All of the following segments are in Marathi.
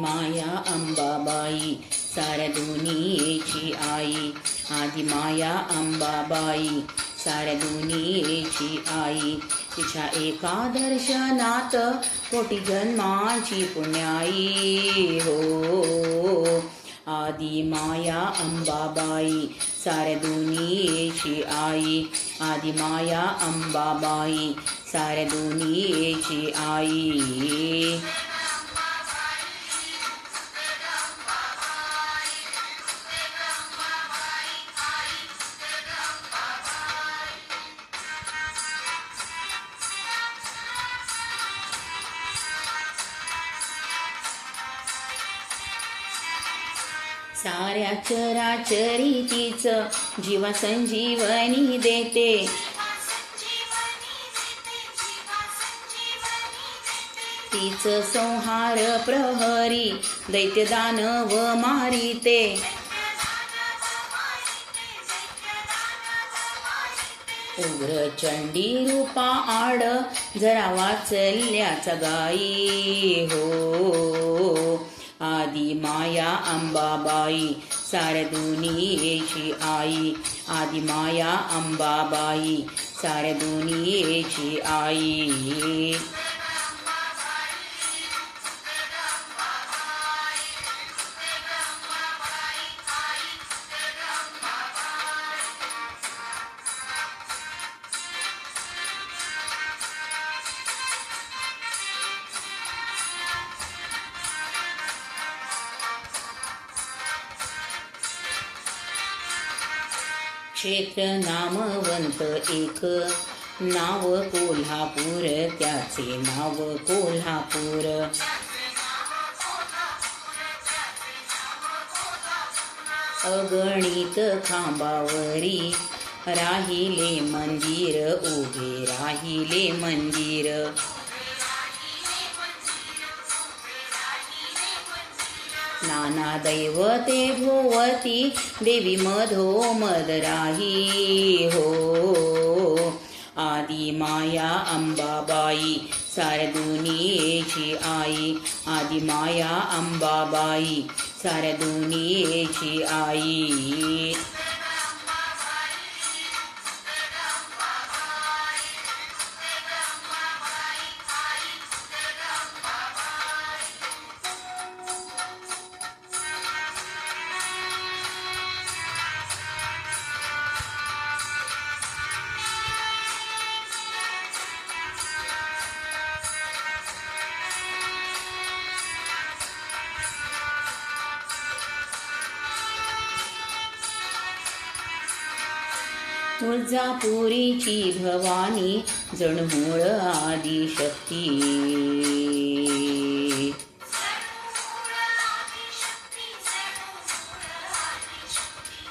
आदिमाया अंबाबाई साऱ्या दुनियेची आई. आदिमाया अंबाबाई साऱ्या दुनियेची आई. तिच्या एका दर्शनात कोटी जन्माची पुण्याई हो. आदिमाया अंबाबाई साऱ्या दुनियेची आई. आदिमाया अंबाबाई साऱ्या दुनियेची आई. साऱ्या चराचरी तिचं जीवा संजीवनी देते. तिचं संहार प्रहरी दैत्य दानव मारिते. उग्र चंडी रूपा आड जरा वाचल्याचा गाई हो. आदिमाया अंबाबाई साऱ्या दुनियेची आई. आदिमाया अंबाबाई साऱ्या दुनियेची आई. क्षेत्र नामवंत एक नाव कोल्हापूर. त्याचे नाव कोल्हापूर. अगणित खांबावरी राहिले मंदिर. उभे राहिले मंदिर. नाना दैवते भोवती देवी मधोमध राही हो. आदिमाया अंबाबाई साऱ्या दुनियेची आई. आदिमाया अंबाबाई साऱ्या दुनियेची आई. तुळजापुरीची भवानी जण मूळ आदिशक्ती.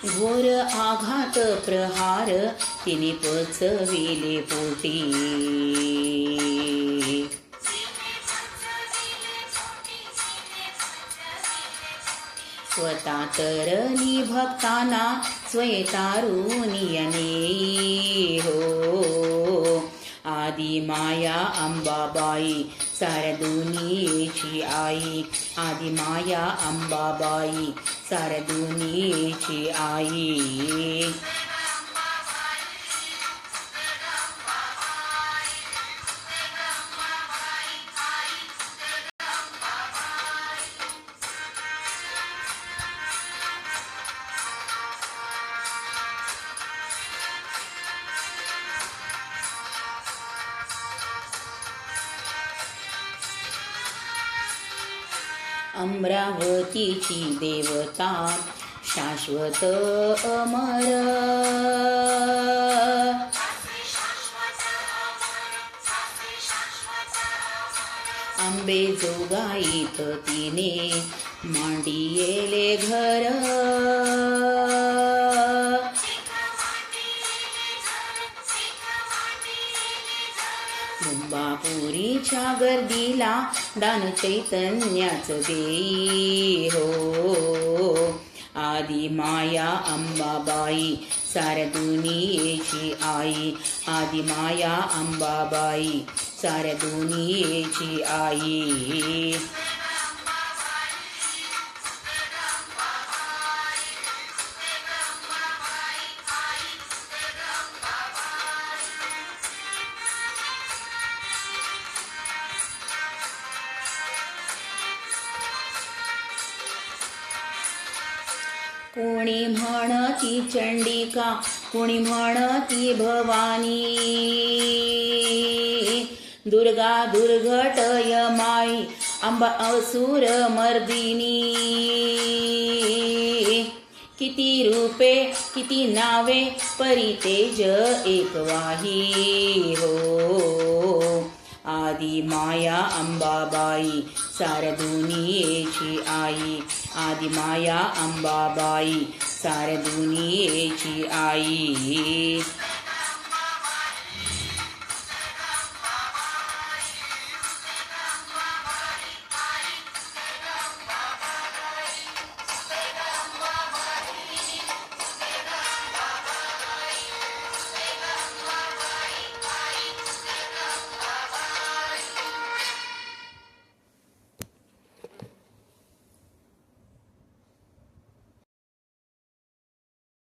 घोर आघात प्रहार तिने पचविले पोटी. स्वतः तरली भक्तांना स्वयंतारुणीयने हो. आदिमाया अंबाबाई साऱ्या दुनियेची आई. आदिमाया अंबाबाई साऱ्या दुनियेची आई. अमरावतीची देवता शाश्वत अमर. अंबेजोगाईत तिने मांडिले घर. मुंबापुरीच्या गर्दीला दान चैतन्याच देई हो. आदिमाया अंबाबाई साऱ्या दुनियेची आई. आदिमाया अंबाबाई साऱ्या दुनियेची आई. कोणी म्हणती चंडिका, कोणी म्हणती भवानी, दुर्गा दुर्घटय माई, अंबा असुर मर्दिनी. किती रूपे किती नावे, परी तेज एकवाही हो. आदि माया अंबाबाई, सारदुनियेची आई. आदि माया अंबाबाई, सारदुनियेची आई.